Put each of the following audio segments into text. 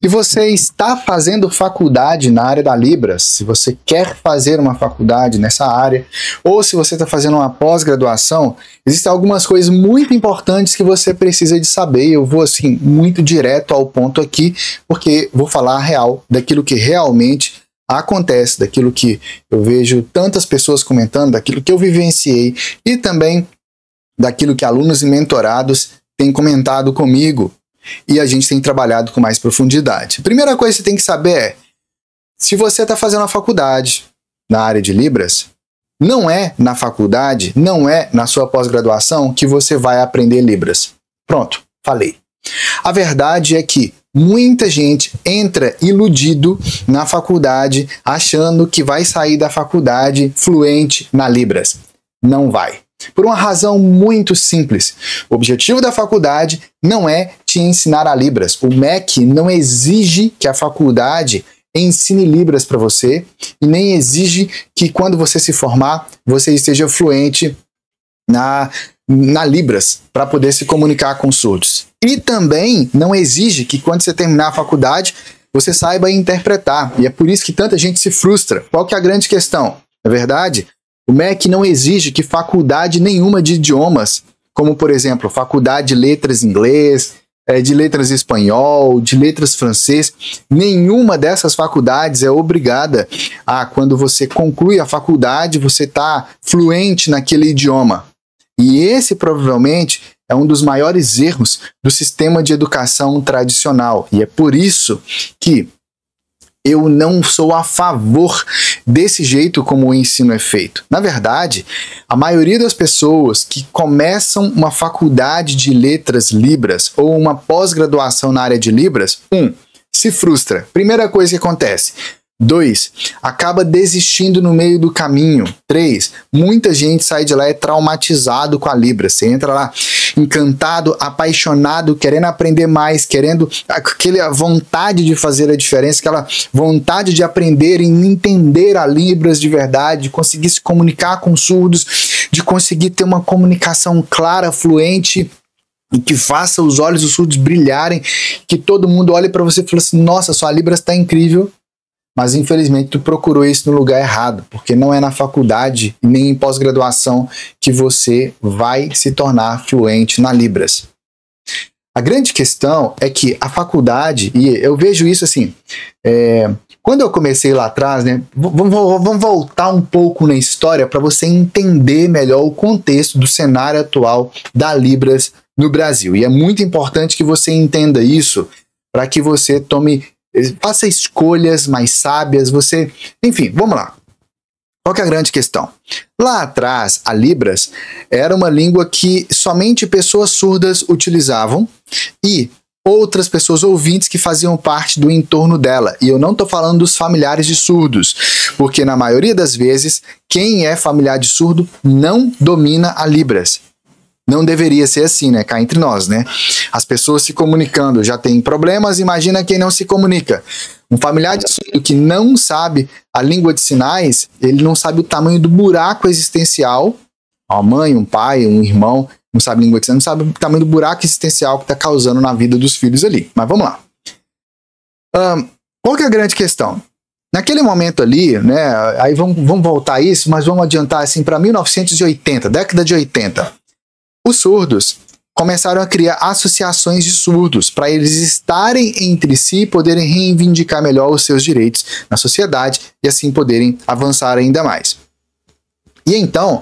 Se você está fazendo faculdade na área da Libras, se você quer fazer uma faculdade nessa área, ou se você está fazendo uma pós-graduação, existem algumas coisas muito importantes que você precisa de saber. Eu vou, assim, muito direto ao ponto aqui, porque vou falar a real daquilo que realmente acontece, daquilo que eu vejo tantas pessoas comentando, daquilo que eu vivenciei e também daquilo que alunos e mentorados têm comentado comigo. E a gente tem trabalhado com mais profundidade. A primeira coisa que você tem que saber é, se você está fazendo a faculdade na área de Libras, não é na faculdade, não é na sua pós-graduação que você vai aprender Libras. Pronto, falei. A verdade é que muita gente entra iludido na faculdade achando que vai sair da faculdade fluente na Libras. Não vai. Por uma razão muito simples. O objetivo da faculdade não é te ensinar a Libras. O MEC não exige que a faculdade ensine Libras para você e nem exige que quando você se formar, você esteja fluente na Libras para poder se comunicar com surdos. E também não exige que quando você terminar a faculdade, você saiba interpretar. E é por isso que tanta gente se frustra. Qual que é a grande questão? Na verdade, o MEC não exige que faculdade nenhuma de idiomas, como por exemplo, faculdade de letras em inglês, de letras em espanhol, de letras francês, nenhuma dessas faculdades é obrigada a, quando você conclui a faculdade, você está fluente naquele idioma. E esse provavelmente é um dos maiores erros do sistema de educação tradicional. E é por isso que eu não sou a favor desse jeito como o ensino é feito. Na verdade, a maioria das pessoas que começam uma faculdade de letras Libras ou uma pós-graduação na área de Libras, se frustra. Primeira coisa que acontece. 2, acaba desistindo no meio do caminho. 3, muita gente sai de lá traumatizado com a Libras. Você entra lá encantado, apaixonado, querendo aprender mais, querendo aquela vontade de fazer a diferença, aquela vontade de aprender e entender a Libras de verdade, de conseguir se comunicar com surdos, de conseguir ter uma comunicação clara, fluente, e que faça os olhos dos surdos brilharem, que todo mundo olhe para você e fale assim, nossa, sua Libras está incrível. Mas infelizmente tu procurou isso no lugar errado, porque não é na faculdade e nem em pós-graduação que você vai se tornar fluente na Libras. A grande questão é que a faculdade, e eu vejo isso assim, quando eu comecei lá atrás, né, vamos voltar um pouco na história para você entender melhor o contexto do cenário atual da Libras no Brasil. E é muito importante que você entenda isso para que você faça escolhas mais sábias, enfim, vamos lá. Qual que é a grande questão? Lá atrás, a Libras era uma língua que somente pessoas surdas utilizavam e outras pessoas ouvintes que faziam parte do entorno dela. E eu não estou falando dos familiares de surdos, porque na maioria das vezes, quem é familiar de surdo não domina a Libras. Não deveria ser assim, né? Cá entre nós, né? As pessoas se comunicando já têm problemas, imagina quem não se comunica. Um familiar de surdo que não sabe a língua de sinais, ele não sabe o tamanho do buraco existencial. Uma mãe, um pai, um irmão, não sabe língua de sinais, não sabe o tamanho do buraco existencial que está causando na vida dos filhos ali. Mas vamos lá. Qual que é a grande questão? Naquele momento ali, né? Aí vamos voltar a isso, mas vamos adiantar assim para 1980, década de 80. Os surdos começaram a criar associações de surdos para eles estarem entre si e poderem reivindicar melhor os seus direitos na sociedade e assim poderem avançar ainda mais. E então,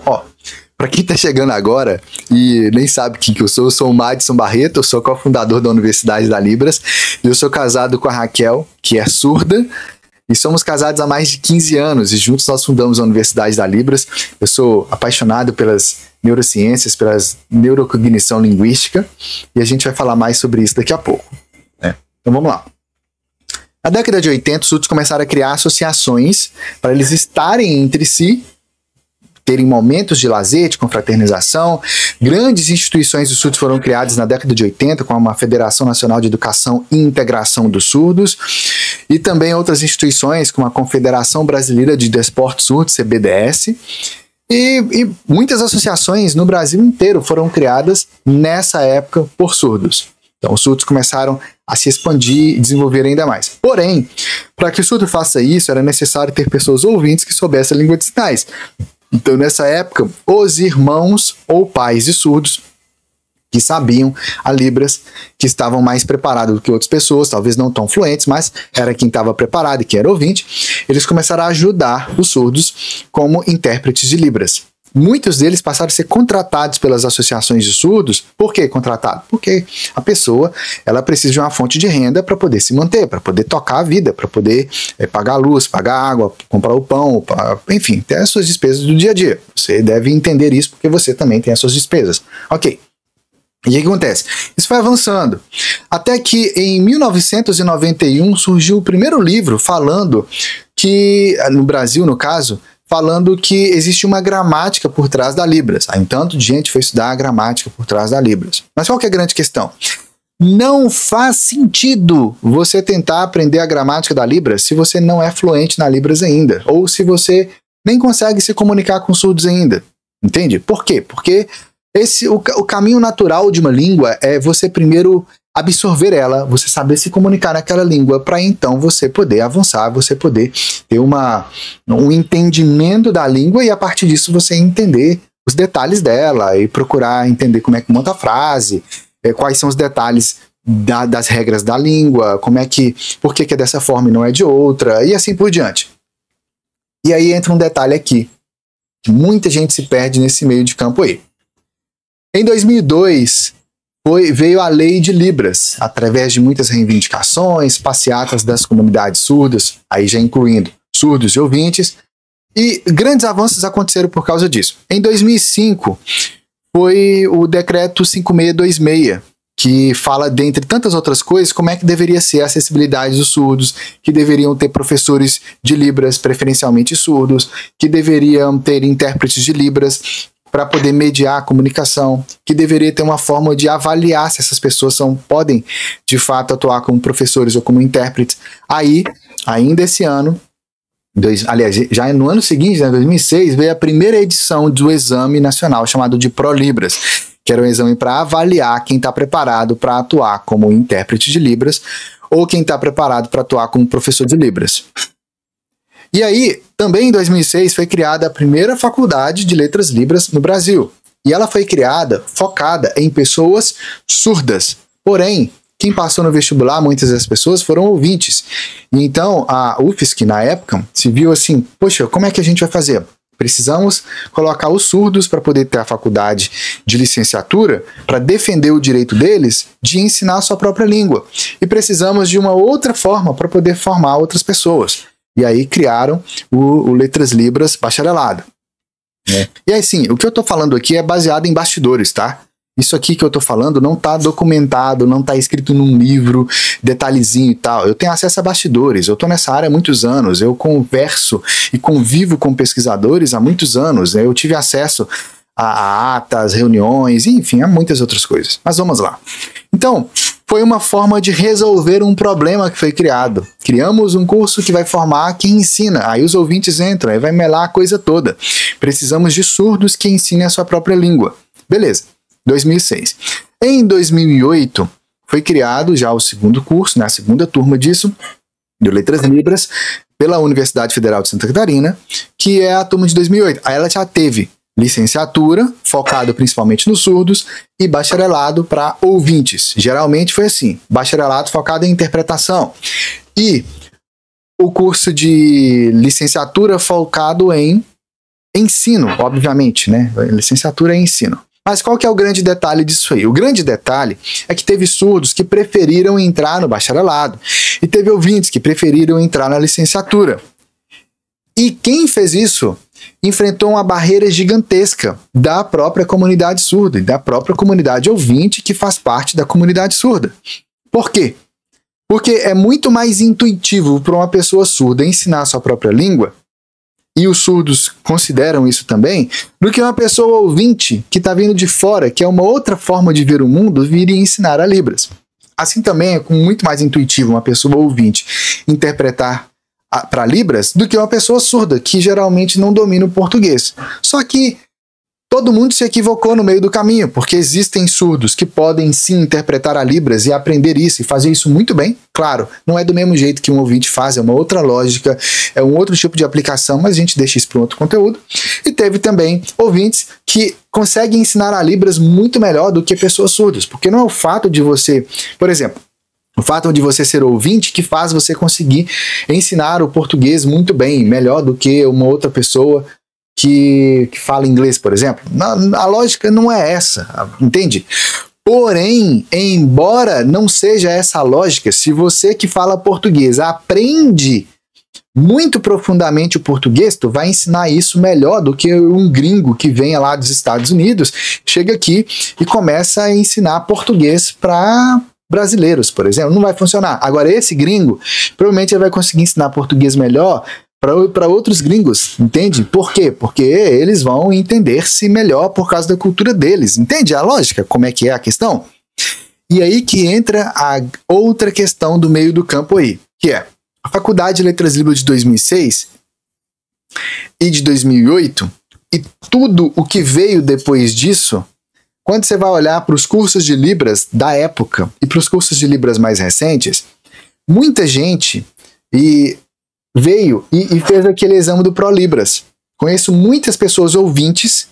para quem está chegando agora e nem sabe quem que eu sou o Madison Barreto, eu sou cofundador da Universidade da Libras, e eu sou casado com a Raquel, que é surda, e somos casados há mais de 15 anos, e juntos nós fundamos a Universidade da Libras. Eu sou apaixonado pelas neurociências, pelas neurocognição linguística, e a gente vai falar mais sobre isso daqui a pouco, né? Então vamos lá. Na década de 80, os surdos começaram a criar associações para eles estarem entre si, terem momentos de lazer, de confraternização. Grandes instituições dos surdos foram criadas na década de 80, como a Federação Nacional de Educação e Integração dos Surdos, e também outras instituições, como a Confederação Brasileira de Desportos Surdos, CBDS, e muitas associações no Brasil inteiro foram criadas nessa época por surdos. Então os surdos começaram a se expandir e desenvolver ainda mais. Porém, para que o surdo faça isso, era necessário ter pessoas ouvintes que soubessem a língua de sinais. Então, nessa época, os irmãos ou pais de surdos que sabiam a Libras, que estavam mais preparados do que outras pessoas, talvez não tão fluentes, mas era quem estava preparado e quem era ouvinte, eles começaram a ajudar os surdos como intérpretes de Libras. Muitos deles passaram a ser contratados pelas associações de surdos. Por que contratado? Porque a pessoa ela precisa de uma fonte de renda para poder se manter, para poder tocar a vida, para poder pagar a luz, pagar a água, comprar o pão, enfim, ter as suas despesas do dia a dia. Você deve entender isso porque você também tem as suas despesas. Ok. E o que acontece? Isso foi avançando. Até que em 1991 surgiu o primeiro livro falando que, no Brasil no caso, falando que existe uma gramática por trás da Libras. Aí um tanto de gente foi estudar a gramática por trás da Libras. Mas qual que é a grande questão? Não faz sentido você tentar aprender a gramática da Libras se você não é fluente na Libras ainda. Ou se você nem consegue se comunicar com surdos ainda. Entende? Por quê? Porque o caminho natural de uma língua é você primeiro absorver ela, você saber se comunicar naquela língua, para então você poder avançar, você poder ter um entendimento da língua e a partir disso você entender os detalhes dela e procurar entender como é que monta a frase, quais são os detalhes das regras da língua, por que é dessa forma e não é de outra, e assim por diante. E aí entra um detalhe aqui, que muita gente se perde nesse meio de campo aí. Em 2002, veio a Lei de Libras, através de muitas reivindicações, passeatas das comunidades surdas, aí já incluindo surdos e ouvintes, e grandes avanços aconteceram por causa disso. Em 2005, foi o Decreto 5626, que fala, dentre tantas outras coisas, como é que deveria ser a acessibilidade dos surdos, que deveriam ter professores de Libras, preferencialmente surdos, que deveriam ter intérpretes de Libras, para poder mediar a comunicação, que deveria ter uma forma de avaliar se essas pessoas podem, de fato, atuar como professores ou como intérpretes. Aí, ainda esse ano, aliás, já no ano seguinte, em 2006, veio a primeira edição do exame nacional, chamado de ProLibras, que era um exame para avaliar quem está preparado para atuar como intérprete de Libras ou quem está preparado para atuar como professor de Libras. E aí, também em 2006, foi criada a primeira faculdade de letras Libras no Brasil. E ela foi criada focada em pessoas surdas. Porém, quem passou no vestibular, muitas das pessoas foram ouvintes. E então, a UFSC, na época, se viu assim, poxa, como é que a gente vai fazer? Precisamos colocar os surdos para poder ter a faculdade de licenciatura, para defender o direito deles de ensinar a sua própria língua. E precisamos de uma outra forma para poder formar outras pessoas. E aí criaram o Letras Libras Bacharelado. E assim, o que eu estou falando aqui é baseado em bastidores, tá? Isso aqui que eu estou falando não está documentado, não está escrito num livro, detalhezinho e tal. Eu tenho acesso a bastidores, eu estou nessa área há muitos anos, eu converso e convivo com pesquisadores há muitos anos, né? Eu tive acesso a atas, reuniões, enfim, a muitas outras coisas. Mas vamos lá. Então, foi uma forma de resolver um problema que foi criado. Criamos um curso que vai formar quem ensina. Aí os ouvintes entram, aí vai melar a coisa toda. Precisamos de surdos que ensinem a sua própria língua. Beleza, 2006. Em 2008, foi criado já o segundo curso, né, a segunda turma disso, de Letras Libras, pela Universidade Federal de Santa Catarina, que é a turma de 2008. Aí ela já teve licenciatura, focado principalmente nos surdos, e bacharelado para ouvintes. Geralmente foi assim, bacharelado focado em interpretação. E o curso de licenciatura focado em ensino, obviamente, né? Licenciatura é ensino. Mas qual que é o grande detalhe disso aí? O grande detalhe é que teve surdos que preferiram entrar no bacharelado, e teve ouvintes que preferiram entrar na licenciatura. E quem fez isso enfrentou uma barreira gigantesca da própria comunidade surda, da própria comunidade ouvinte que faz parte da comunidade surda. Por quê? Porque é muito mais intuitivo para uma pessoa surda ensinar a sua própria língua, e os surdos consideram isso também, do que uma pessoa ouvinte que está vindo de fora, que é uma outra forma de ver o mundo, vir e ensinar a Libras. Assim também é muito mais intuitivo uma pessoa ouvinte interpretar para Libras do que uma pessoa surda, que geralmente não domina o português. Só que Todo mundo se equivocou no meio do caminho, porque existem surdos que podem sim interpretar a Libras e aprender isso e fazer isso muito bem. Claro, não é do mesmo jeito que um ouvinte faz, é uma outra lógica, é um outro tipo de aplicação, mas a gente deixa isso para outro conteúdo. E teve também ouvintes que conseguem ensinar a Libras muito melhor do que pessoas surdas, porque não é o fato de você, por exemplo, o fato de você ser ouvinte que faz você conseguir ensinar o português muito bem, melhor do que uma outra pessoa que fala inglês, por exemplo. A lógica não é essa, entende? Porém, embora não seja essa a lógica, se você que fala português aprende muito profundamente o português, tu vai ensinar isso melhor do que um gringo que venha lá dos Estados Unidos, chega aqui e começa a ensinar português para brasileiros, por exemplo. Não vai funcionar. Agora, esse gringo, provavelmente ele vai conseguir ensinar português melhor para outros gringos, entende? Por quê? Porque eles vão entender-se melhor por causa da cultura deles, entende a lógica? Como é que é a questão? E aí que entra a outra questão do meio do campo aí, que é a Faculdade de Letras Libras de 2006 e de 2008 e tudo o que veio depois disso. Quando você vai olhar para os cursos de Libras da época e para os cursos de Libras mais recentes, muita gente veio e fez aquele exame do ProLibras. Conheço muitas pessoas ouvintes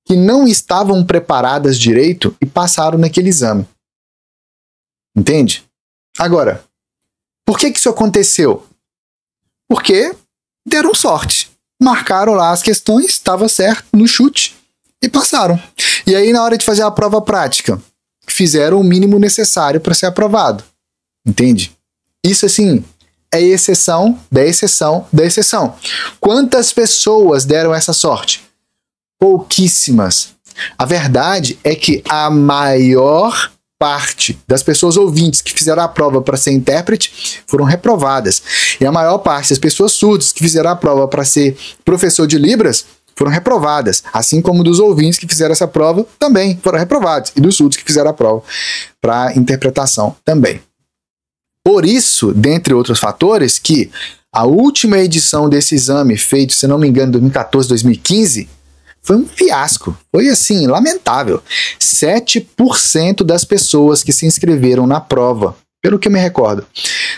que não estavam preparadas direito e passaram naquele exame. Entende? Agora, por que isso aconteceu? Porque deram sorte. Marcaram lá as questões, estava certo, no chute, e passaram. E aí, na hora de fazer a prova prática, fizeram o mínimo necessário para ser aprovado. Entende? Isso, assim, é exceção da exceção da exceção. Quantas pessoas deram essa sorte? Pouquíssimas. A verdade é que a maior parte das pessoas ouvintes que fizeram a prova para ser intérprete foram reprovadas. E a maior parte das pessoas surdas que fizeram a prova para ser professor de Libras foram reprovadas. Assim como dos ouvintes que fizeram essa prova também foram reprovados. E dos surdos que fizeram a prova para interpretação também. Por isso, dentre outros fatores, que a última edição desse exame, feito, se não me engano, em 2014, 2015, foi um fiasco. Foi, assim, lamentável. 7% das pessoas que se inscreveram na prova, pelo que eu me recordo,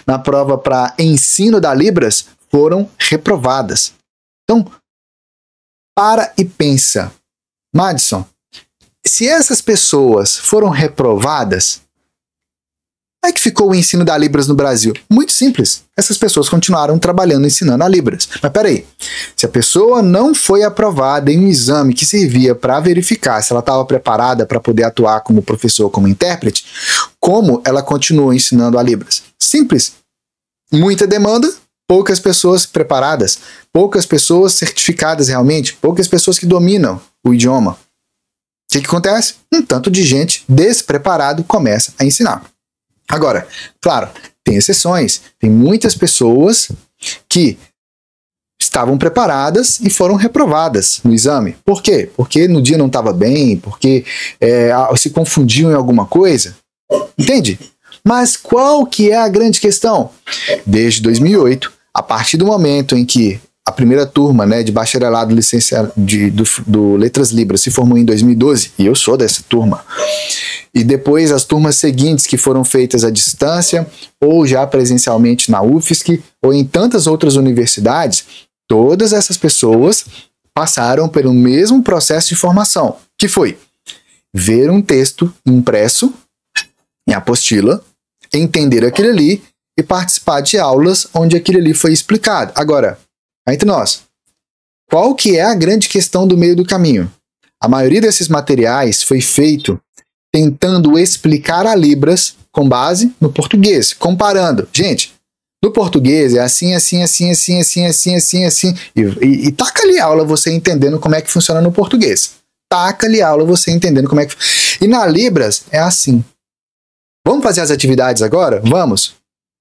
na prova para ensino da Libras, foram reprovadas. Então, para e pensa. Madison, se essas pessoas foram reprovadas, como é que ficou o ensino da Libras no Brasil? Muito simples. Essas pessoas continuaram trabalhando ensinando a Libras. Mas peraí, se a pessoa não foi aprovada em um exame que servia para verificar se ela estava preparada para poder atuar como professor, como intérprete, como ela continuou ensinando a Libras? Simples. Muita demanda, poucas pessoas preparadas, poucas pessoas certificadas realmente, poucas pessoas que dominam o idioma. O que acontece? Um tanto de gente despreparado começa a ensinar. Agora, claro, tem exceções. Tem muitas pessoas que estavam preparadas e foram reprovadas no exame. Por quê? Porque no dia não estava bem, porque se confundiam em alguma coisa. Entende? Mas qual que é a grande questão? Desde 2008, a partir do momento em que a primeira turma, né, de bacharelado do Letras Libras se formou em 2012, e eu sou dessa turma, e depois as turmas seguintes que foram feitas à distância, ou já presencialmente na UFSC, ou em tantas outras universidades, todas essas pessoas passaram pelo mesmo processo de formação, que foi ver um texto impresso em apostila, entender aquilo ali e participar de aulas onde aquilo ali foi explicado. Agora, entre nós, qual que é a grande questão do meio do caminho? A maioria desses materiais foi feito tentando explicar a Libras com base no português, comparando. Gente, no português é assim, assim, assim, assim, assim, assim, assim, assim. E taca ali aula você entendendo como é que funciona no português. Taca ali aula você entendendo como é que... E na Libras é assim. Vamos fazer as atividades agora? Vamos.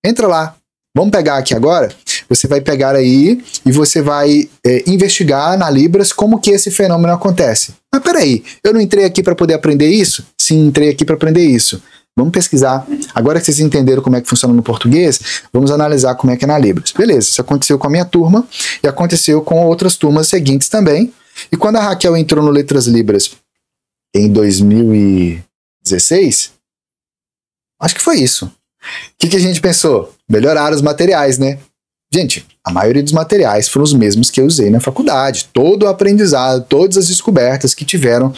Entra lá. Vamos pegar aqui agora. Você vai pegar aí e você vai investigar na Libras como que esse fenômeno acontece. Mas peraí, eu não entrei aqui para poder aprender isso? Sim, entrei aqui para aprender isso. Vamos pesquisar. Agora que vocês entenderam como é que funciona no português, vamos analisar como é que é na Libras. Beleza, isso aconteceu com a minha turma e aconteceu com outras turmas seguintes também. E quando a Raquel entrou no Letras Libras em 2016, acho que foi isso. O que a gente pensou? Melhorar os materiais, né? Gente, a maioria dos materiais foram os mesmos que eu usei na faculdade. Todo o aprendizado, todas as descobertas que tiveram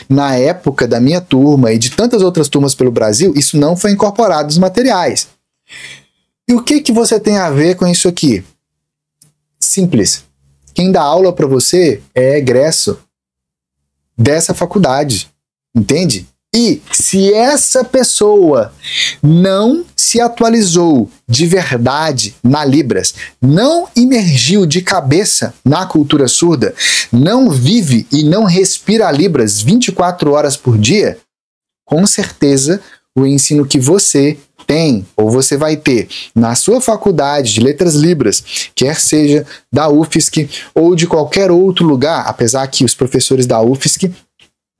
na época da minha turma e de tantas outras turmas pelo Brasil, isso não foi incorporado nos materiais. E o que você tem a ver com isso aqui? Simples. Quem dá aula para você é egresso dessa faculdade, entende? E se essa pessoa não se atualizou de verdade na Libras, não imergiu de cabeça na cultura surda, não vive e não respira a Libras 24 horas por dia, com certeza o ensino que você tem ou você vai ter na sua faculdade de Letras Libras, quer seja da UFSC ou de qualquer outro lugar, apesar que os professores da UFSC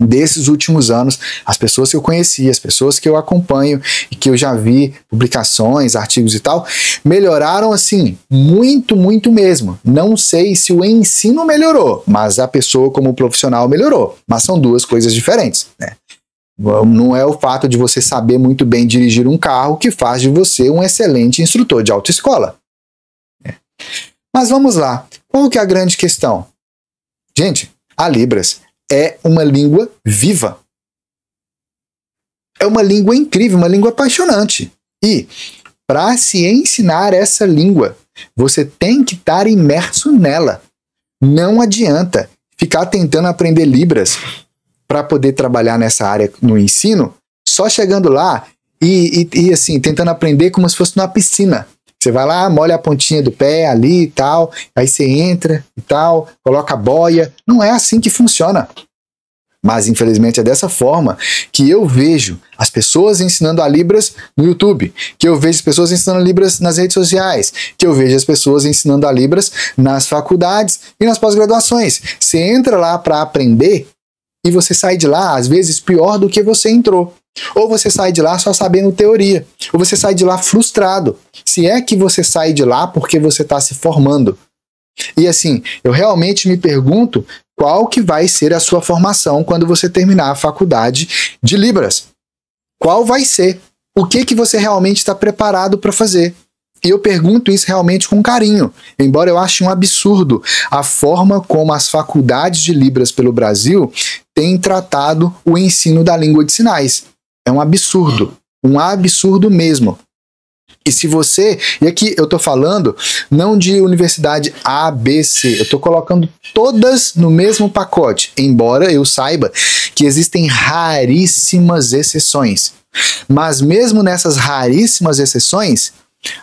desses últimos anos, as pessoas que eu conheci, as pessoas que eu acompanho e que eu já vi publicações, artigos e tal, melhoraram assim, muito, muito mesmo. Não sei se o ensino melhorou, mas a pessoa como profissional melhorou. Mas são duas coisas diferentes, né? Não é o fato de você saber muito bem dirigir um carro que faz de você um excelente instrutor de autoescola. Mas vamos lá. Qual que é a grande questão? Gente, a Libras é uma língua viva. É uma língua incrível, uma língua apaixonante. E, para se ensinar essa língua, você tem que estar imerso nela. Não adianta ficar tentando aprender Libras para poder trabalhar nessa área no ensino, só chegando lá e assim, tentando aprender como se fosse numa piscina. Você vai lá, molha a pontinha do pé ali e tal, aí você entra e tal, coloca a boia. Não é assim que funciona. Mas, infelizmente, é dessa forma que eu vejo as pessoas ensinando a Libras no YouTube, que eu vejo as pessoas ensinando a Libras nas redes sociais, que eu vejo as pessoas ensinando a Libras nas faculdades e nas pós-graduações. Você entra lá para aprender e você sai de lá, às vezes, pior do que você entrou. Ou você sai de lá só sabendo teoria, ou você sai de lá frustrado. Se é que você sai de lá porque você está se formando. E assim, eu realmente me pergunto qual que vai ser a sua formação quando você terminar a faculdade de Libras. Qual vai ser? O que você realmente está preparado para fazer? E eu pergunto isso realmente com carinho, embora eu ache um absurdo a forma como as faculdades de Libras pelo Brasil têm tratado o ensino da língua de sinais. É um absurdo mesmo. E se você, e aqui eu estou falando não de universidade A, B, C, eu estou colocando todas no mesmo pacote, embora eu saiba que existem raríssimas exceções. Mas mesmo nessas raríssimas exceções,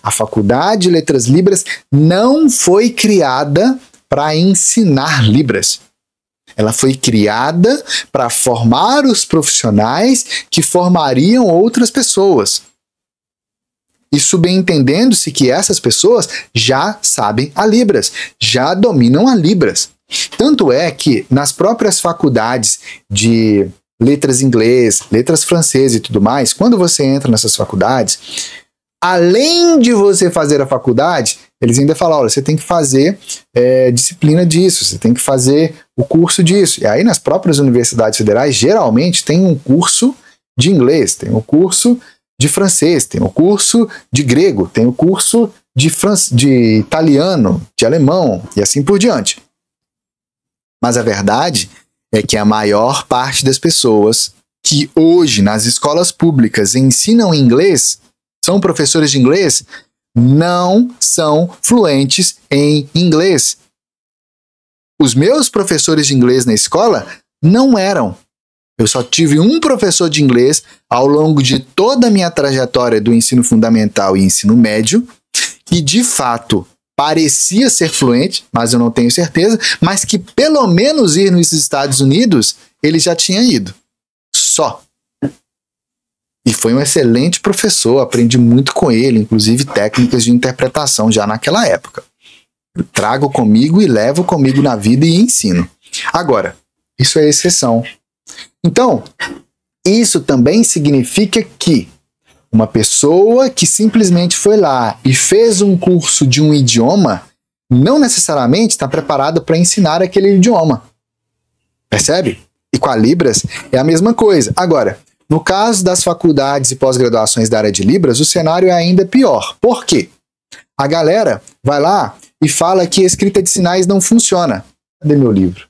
a Faculdade de Letras Libras não foi criada para ensinar Libras. Ela foi criada para formar os profissionais que formariam outras pessoas. E subentendendo-se que essas pessoas já sabem a Libras, já dominam a Libras. Tanto é que nas próprias faculdades de letras inglês, letras francês e tudo mais, quando você entra nessas faculdades, além de você fazer a faculdade, eles ainda falam, olha, você tem que fazer disciplina disso, você tem que fazer o curso disso. E aí nas próprias universidades federais, geralmente tem um curso de inglês, tem um curso de francês, tem o curso de grego, tem o curso de italiano, de alemão e assim por diante. Mas a verdade é que a maior parte das pessoas que hoje nas escolas públicas ensinam inglês, são professores de inglês, não são fluentes em inglês. Os meus professores de inglês na escola não eram. Eu só tive um professor de inglês ao longo de toda a minha trajetória do ensino fundamental e ensino médio, que de fato parecia ser fluente, mas eu não tenho certeza, mas que pelo menos ir nos Estados Unidos ele já tinha ido. Só. E foi um excelente professor, aprendi muito com ele, inclusive técnicas de interpretação já naquela época. Eu trago comigo e levo comigo na vida e ensino. Agora, isso é exceção. Então, isso também significa que uma pessoa que simplesmente foi lá e fez um curso de um idioma, não necessariamente está preparada para ensinar aquele idioma. Percebe? E com a Libras é a mesma coisa. Agora, no caso das faculdades e pós-graduações da área de Libras, o cenário é ainda pior. Por quê? A galera vai lá e fala que a escrita de sinais não funciona. Cadê meu livro?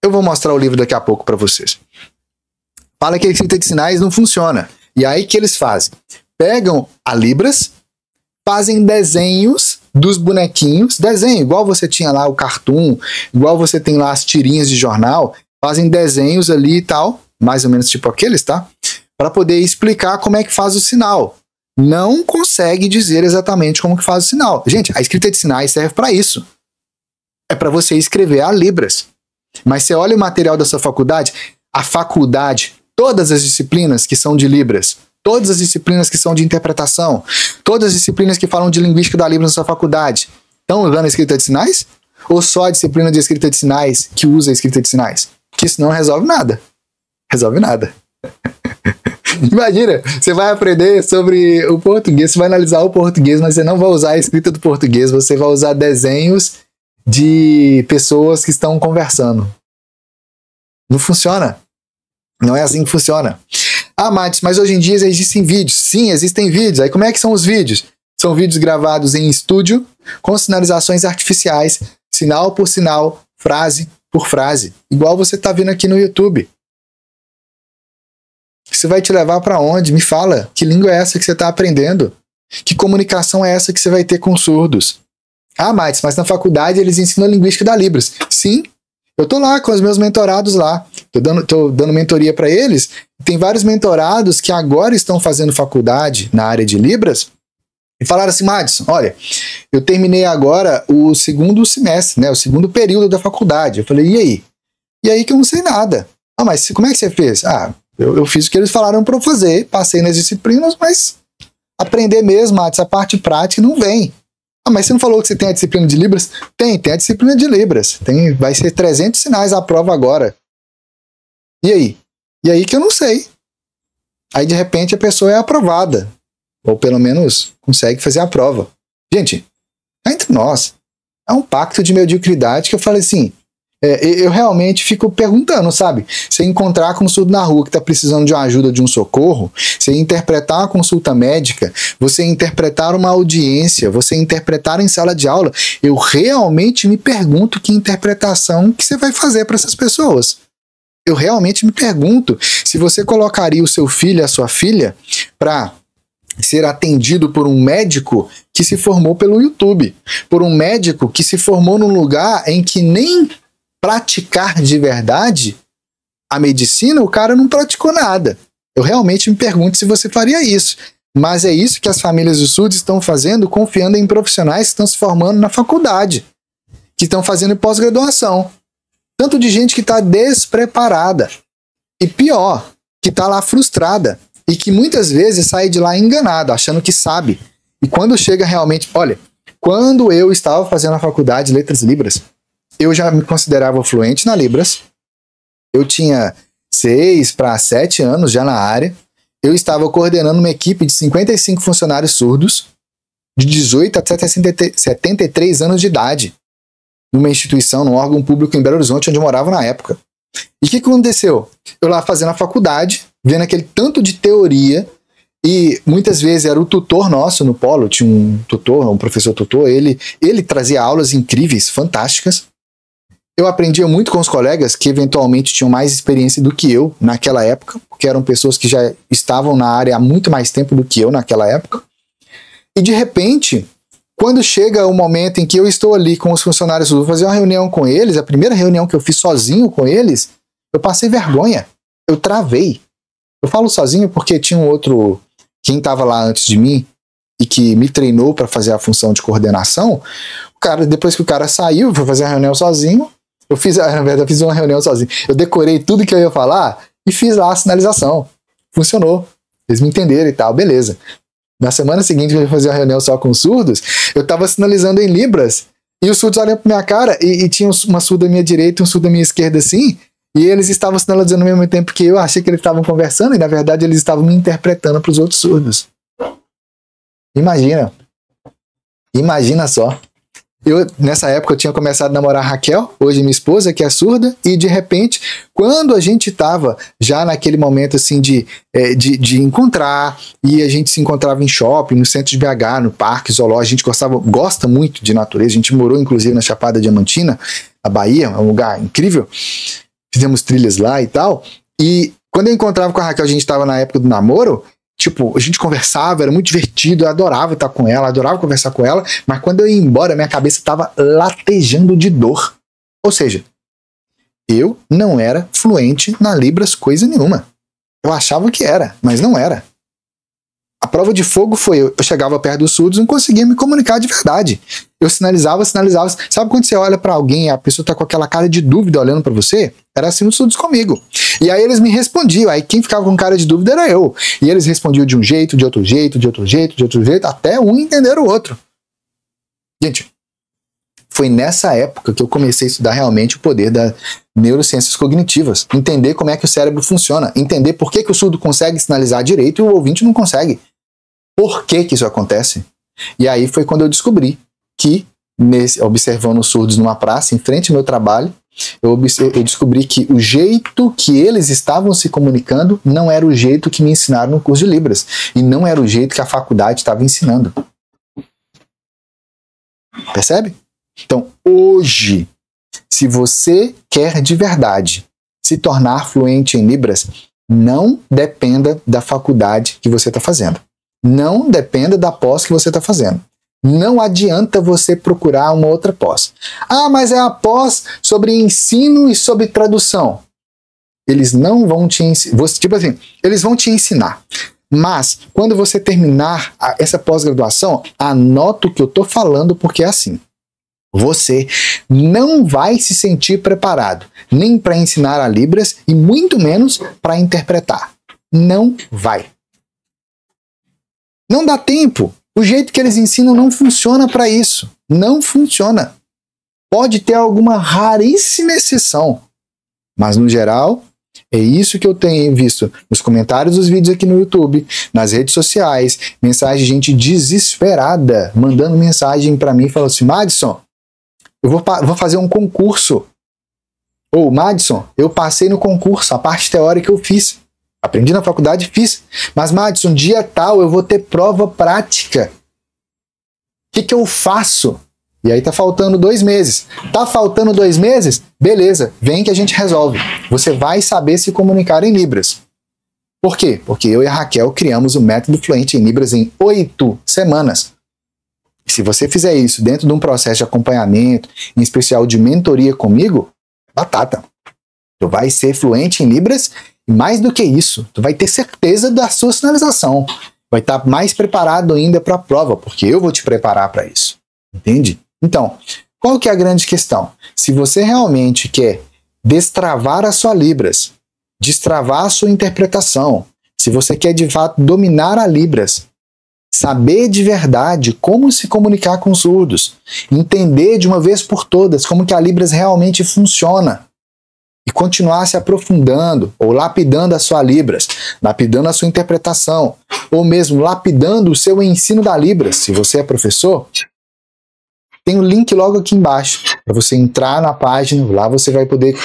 Eu vou mostrar o livro daqui a pouco para vocês. Fala que a escrita de sinais não funciona. E aí que eles fazem? Pegam a Libras, fazem desenhos dos bonequinhos, desenho, igual você tinha lá o cartoon, igual você tem lá as tirinhas de jornal, fazem desenhos ali e tal, mais ou menos tipo aqueles, tá? Para poder explicar como é que faz o sinal. Não consegue dizer exatamente como que faz o sinal. Gente, a escrita de sinais serve para isso. É para você escrever a Libras. Mas você olha o material da sua faculdade, a faculdade, todas as disciplinas que são de Libras, todas as disciplinas que são de interpretação, todas as disciplinas que falam de linguística da Libras na sua faculdade, estão usando a escrita de sinais? Ou só a disciplina de escrita de sinais que usa a escrita de sinais? Porque isso não resolve nada. Resolve nada. Imagina, você vai aprender sobre o português, você vai analisar o português, mas você não vai usar a escrita do português, você vai usar desenhos de pessoas que estão conversando. Não funciona. Não é assim que funciona. Ah, Matos, mas hoje em dia existem vídeos. Sim, existem vídeos. Aí como é que são os vídeos? São vídeos gravados em estúdio, com sinalizações artificiais, sinal por sinal, frase por frase. Igual você está vendo aqui no YouTube. Isso vai te levar para onde? Me fala. Que língua é essa que você está aprendendo? Que comunicação é essa que você vai ter com surdos? Ah, Matos, mas na faculdade eles ensinam a linguística da Libras. Sim, eu tô lá com os meus mentorados lá. Tô dando mentoria para eles. Tem vários mentorados que agora estão fazendo faculdade na área de Libras e falaram assim, Madison, olha, eu terminei agora o segundo semestre, né, o segundo período da faculdade. Eu falei, e aí? E aí que eu não sei nada. Ah, mas como é que você fez? Ah, eu fiz o que eles falaram para eu fazer, passei nas disciplinas, mas aprender mesmo, Madison, a parte prática não vem. Ah, mas você não falou que você tem a disciplina de Libras? Tem a disciplina de Libras. Vai ser 300 sinais a prova agora. E aí? E aí que eu não sei. Aí, de repente, a pessoa é aprovada. Ou, pelo menos, consegue fazer a prova. Gente, é entre nós. É um pacto de mediocridade que eu falei assim, eu realmente fico perguntando, sabe? Você encontrar com um surdo na rua que está precisando de uma ajuda, de um socorro, você interpretar uma consulta médica, você interpretar uma audiência, você interpretar em sala de aula, eu realmente me pergunto que interpretação que você vai fazer para essas pessoas. Eu realmente me pergunto se você colocaria o seu filho e a sua filha para ser atendido por um médico que se formou pelo YouTube, por um médico que se formou num lugar em que nem praticar de verdade a medicina, o cara não praticou nada. Eu realmente me pergunto se você faria isso. Mas é isso que as famílias do surdos estão fazendo, confiando em profissionais que estão se formando na faculdade, que estão fazendo pós-graduação. Tanto de gente que está despreparada. E pior, que está lá frustrada. E que muitas vezes sai de lá enganado, achando que sabe. E quando chega realmente... Olha, quando eu estava fazendo a faculdade de Letras Libras, eu já me considerava fluente na Libras. Eu tinha 6 para 7 anos já na área. Eu estava coordenando uma equipe de 55 funcionários surdos, de 18 até 73 anos de idade, numa instituição, num órgão público em Belo Horizonte, onde eu morava na época. E o que aconteceu? Eu lá fazendo a faculdade, vendo aquele tanto de teoria, e muitas vezes era o tutor nosso no polo, tinha um tutor, um professor tutor, ele trazia aulas incríveis, fantásticas. Eu aprendia muito com os colegas que eventualmente tinham mais experiência do que eu naquela época, porque eram pessoas que já estavam na área há muito mais tempo do que eu naquela época. E de repente, quando chega o momento em que eu estou ali com os funcionários, vou fazer uma reunião com eles, a primeira reunião que eu fiz sozinho com eles, eu passei vergonha, eu travei. Eu falo sozinho porque tinha um outro, quem estava lá antes de mim e que me treinou para fazer a função de coordenação, o cara, depois que o cara saiu, foi fazer a reunião sozinho, na verdade eu fiz uma reunião sozinho, eu decorei tudo que eu ia falar e fiz lá a sinalização. Funcionou. Eles me entenderam e tal, beleza. Na semana seguinte, que eu ia fazer uma reunião só com surdos, eu estava sinalizando em Libras, e os surdos olham para minha cara, e tinha uma surda à minha direita e um surdo à minha esquerda assim, e eles estavam sinalizando ao mesmo tempo que eu achei que eles estavam conversando, e na verdade eles estavam me interpretando para os outros surdos. Imagina. Imagina só. Nessa época eu tinha começado a namorar a Raquel, hoje minha esposa, que é surda, e de repente, quando a gente estava já naquele momento assim de encontrar, e a gente se encontrava em shopping, no centro de BH, no parque zoológico, a gente gosta muito de natureza, a gente morou inclusive na Chapada Diamantina, na Bahia, é um lugar incrível, fizemos trilhas lá e tal, e quando eu encontrava com a Raquel, a gente estava na época do namoro, tipo, a gente conversava, era muito divertido, eu adorava estar com ela, adorava conversar com ela, mas quando eu ia embora, minha cabeça estava latejando de dor. Ou seja, eu não era fluente na Libras coisa nenhuma. Eu achava que era, mas não era. A prova de fogo foi, eu chegava perto dos surdos e não conseguia me comunicar de verdade. Eu sinalizava. Sabe quando você olha pra alguém e a pessoa tá com aquela cara de dúvida olhando pra você? Era assim os surdos comigo. E aí eles me respondiam, aí quem ficava com cara de dúvida era eu. E eles respondiam de um jeito, de outro jeito, de outro jeito, de outro jeito, até um entender o outro. Gente, foi nessa época que eu comecei a estudar realmente o poder das neurociências cognitivas. Entender como é que o cérebro funciona. Entender por que o surdo consegue sinalizar direito e o ouvinte não consegue. Por que isso acontece? E aí foi quando eu descobri que, observando os surdos numa praça, em frente ao meu trabalho, eu descobri que o jeito que eles estavam se comunicando não era o jeito que me ensinaram no curso de Libras. E não era o jeito que a faculdade estava ensinando. Percebe? Então, hoje, se você quer de verdade se tornar fluente em Libras, não dependa da faculdade que você está fazendo. Não dependa da pós que você está fazendo. Não adianta você procurar uma outra pós. Ah, mas é a pós sobre ensino e sobre tradução. Eles não vão te ensinar. Tipo assim, eles vão te ensinar. Mas, quando você terminar essa pós-graduação, anota o que eu estou falando, porque é assim. Você não vai se sentir preparado, nem para ensinar a Libras e muito menos para interpretar. Não vai. Não dá tempo. O jeito que eles ensinam não funciona para isso. Não funciona. Pode ter alguma raríssima exceção. Mas, no geral, é isso que eu tenho visto nos comentários dos vídeos aqui no YouTube, nas redes sociais, mensagem de gente desesperada, mandando mensagem para mim, falando assim, Madison, eu vou fazer um concurso. Ou, Madison, eu passei no concurso, a parte teórica eu fiz. Aprendi na faculdade, fiz. Mas, Madison, dia tal eu vou ter prova prática. O que eu faço? E aí tá faltando 2 meses. Tá faltando 2 meses? Beleza, vem que a gente resolve. Você vai saber se comunicar em Libras. Por quê? Porque eu e a Raquel criamos o método fluente em Libras em 8 semanas. E se você fizer isso dentro de um processo de acompanhamento, em especial de mentoria comigo, batata. Tu vai ser fluente em Libras. E mais do que isso, tu vai ter certeza da sua sinalização. Vai estar mais preparado ainda para a prova, porque eu vou te preparar para isso. Entende? Então, qual que é a grande questão? Se você realmente quer destravar a sua Libras, destravar a sua interpretação, se você quer de fato dominar a Libras, saber de verdade como se comunicar com os surdos, entender de uma vez por todas como que a Libras realmente funciona, e continuar se aprofundando, ou lapidando a sua Libras, lapidando a sua interpretação, ou mesmo lapidando o seu ensino da Libras, se você é professor, tem um link logo aqui embaixo, para você entrar na página, lá você vai poder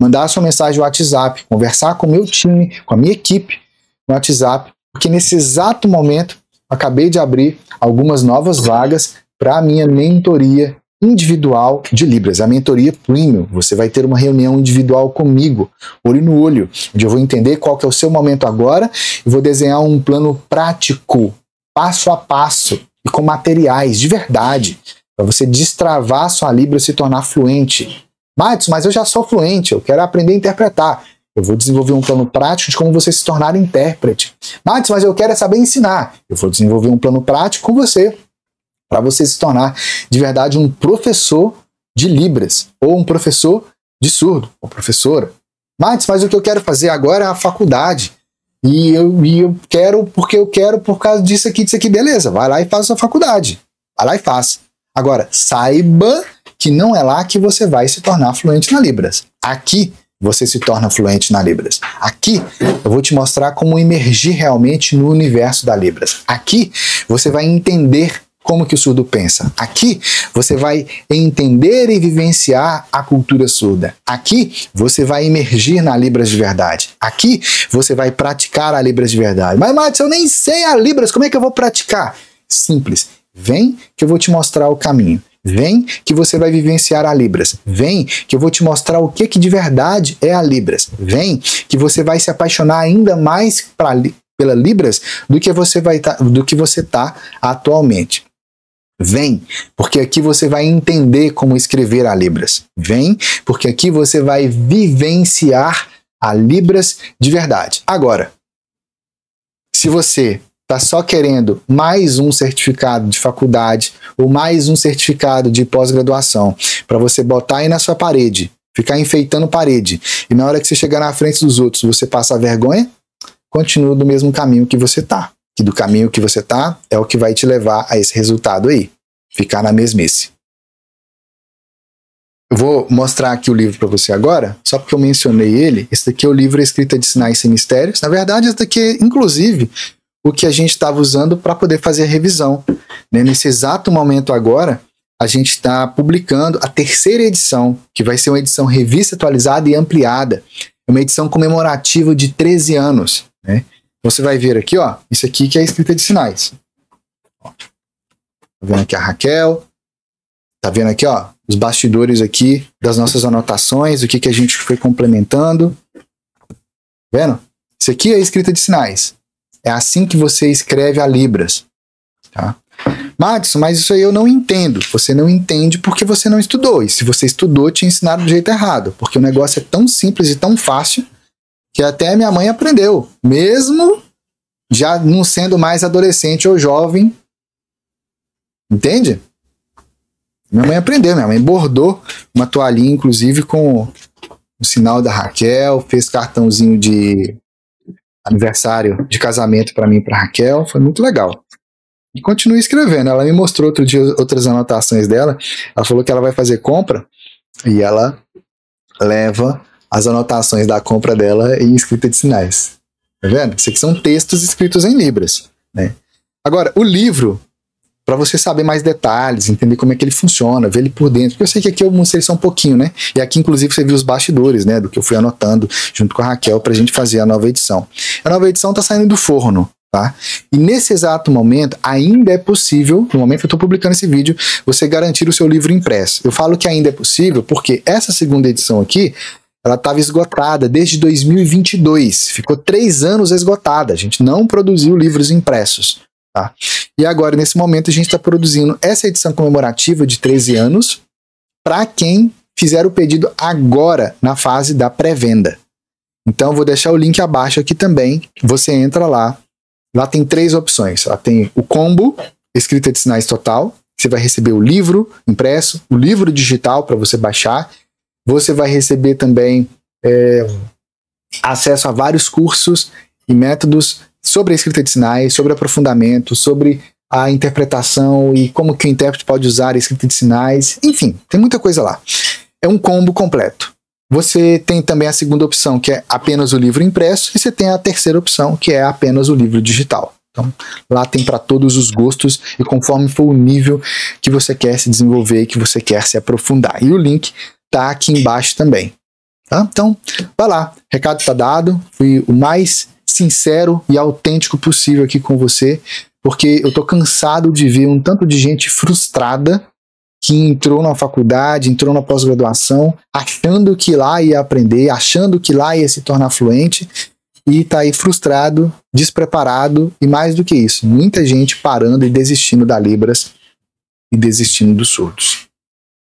mandar a sua mensagem no WhatsApp, conversar com o meu time, com a minha equipe no WhatsApp, porque nesse exato momento, acabei de abrir algumas novas vagas para a minha mentoria individual de Libras, a mentoria Premium. Você vai ter uma reunião individual comigo, olho no olho, onde eu vou entender qual que é o seu momento agora e vou desenhar um plano prático, passo a passo e com materiais de verdade, para você destravar a sua Libra e se tornar fluente. Mas eu já sou fluente, eu quero aprender a interpretar. Eu vou desenvolver um plano prático de como você se tornar intérprete. Mas eu quero saber ensinar. Eu vou desenvolver um plano prático com você, para você se tornar de verdade um professor de Libras, ou um professor de surdo, ou professora. Mas o que eu quero fazer agora é a faculdade. E eu quero, porque eu quero por causa disso aqui, beleza, vai lá e faz a sua faculdade. Vai lá e faz. Agora, saiba que não é lá que você vai se tornar fluente na Libras. Aqui você se torna fluente na Libras. Aqui eu vou te mostrar como emergir realmente no universo da Libras. Aqui você vai entender como que o surdo pensa. Aqui você vai entender e vivenciar a cultura surda. Aqui você vai emergir na Libras de verdade. Aqui você vai praticar a Libras de verdade. Mas, Matos, eu nem sei a Libras, como é que eu vou praticar? Simples. Vem que eu vou te mostrar o caminho. Vem que você vai vivenciar a Libras. Vem que eu vou te mostrar o que de verdade é a Libras. Vem que você vai se apaixonar ainda mais pela Libras do que você tá atualmente. Vem, porque aqui você vai entender como escrever a Libras. Vem, porque aqui você vai vivenciar a Libras de verdade. Agora, se você está só querendo mais um certificado de faculdade ou mais um certificado de pós-graduação para você botar aí na sua parede, ficar enfeitando parede, e na hora que você chegar na frente dos outros você passar vergonha, continua do mesmo caminho que você tá. Que do caminho que você tá é o que vai te levar a esse resultado aí, ficar na mesmice. Eu vou mostrar aqui o livro para você agora, só porque eu mencionei ele. Esse daqui é o livro Escrita de Sinais Sem Mistérios. Na verdade, esse daqui é, inclusive, o que a gente estava usando para poder fazer a revisão. Né? Nesse exato momento agora, a gente está publicando a 3ª edição, que vai ser uma edição revista, atualizada e ampliada. É uma edição comemorativa de 13 anos. Né? Você vai ver aqui, ó, isso aqui que é a Escrita de Sinais. Ó, tá vendo aqui a Raquel? Tá vendo aqui, ó, os bastidores aqui das nossas anotações, o que a gente foi complementando. Tá vendo? Isso aqui é a Escrita de Sinais. É assim que você escreve a Libras. Tá? Madison, mas isso aí eu não entendo. Você não entende porque você não estudou. E se você estudou, te ensinaram do jeito errado. Porque o negócio é tão simples e tão fácil que até minha mãe aprendeu. Mesmo já não sendo mais adolescente ou jovem. Entende? Minha mãe aprendeu. Minha mãe bordou uma toalhinha, inclusive, com o sinal da Raquel. Fez cartãozinho de aniversário de casamento para mim e para Raquel. Foi muito legal. E continua escrevendo. Ela me mostrou outro dia outras anotações dela. Ela falou que ela vai fazer compra e ela leva as anotações da compra dela em escrita de sinais. Tá vendo? Isso aqui são textos escritos em Libras. Né? Agora, o livro, para você saber mais detalhes, entender como é que ele funciona, ver ele por dentro. Porque eu sei que aqui eu mostrei só um pouquinho, né? E aqui, inclusive, você viu os bastidores, né? Do que eu fui anotando junto com a Raquel pra gente fazer a nova edição. A nova edição tá saindo do forno. Tá? E nesse exato momento, ainda é possível, no momento que eu estou publicando esse vídeo, você garantir o seu livro impresso. Eu falo que ainda é possível porque essa segunda edição aqui, ela estava esgotada desde 2022. Ficou 3 anos esgotada. A gente não produziu livros impressos. Tá? E agora, nesse momento, a gente está produzindo essa edição comemorativa de 13 anos para quem fizer o pedido agora, na fase da pré-venda. Então, eu vou deixar o link abaixo aqui também. Você entra lá. Lá tem 3 opções. Lá tem o combo, escrita de sinais total. Você vai receber o livro impresso, o livro digital para você baixar. Você vai receber também acesso a vários cursos e métodos sobre a escrita de sinais, sobre aprofundamento, sobre a interpretação e como que o intérprete pode usar a escrita de sinais. Enfim, tem muita coisa lá. É um combo completo. Você tem também a segunda opção, que é apenas o livro impresso, e você tem a terceira opção, que é apenas o livro digital. Então, lá tem para todos os gostos e conforme for o nível que você quer se desenvolver e que você quer se aprofundar. E o link tá aqui embaixo também. Tá? Então, vai lá. Recado tá dado. Fui o mais sincero e autêntico possível aqui com você, porque eu tô cansado de ver um tanto de gente frustrada que entrou na faculdade, entrou na pós-graduação, achando que lá ia aprender, achando que lá ia se tornar fluente, e tá aí frustrado, despreparado, e mais do que isso, muita gente parando e desistindo da Libras e desistindo dos surdos.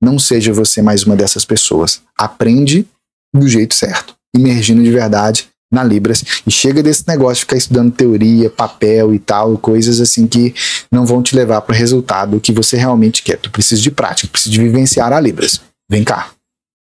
Não seja você mais uma dessas pessoas. Aprende do jeito certo, imergindo de verdade na Libras, e chega desse negócio de ficar estudando teoria, papel e tal, coisas assim que não vão te levar para o resultado que você realmente quer. Tu precisa de prática, precisa de vivenciar a Libras. Vem cá.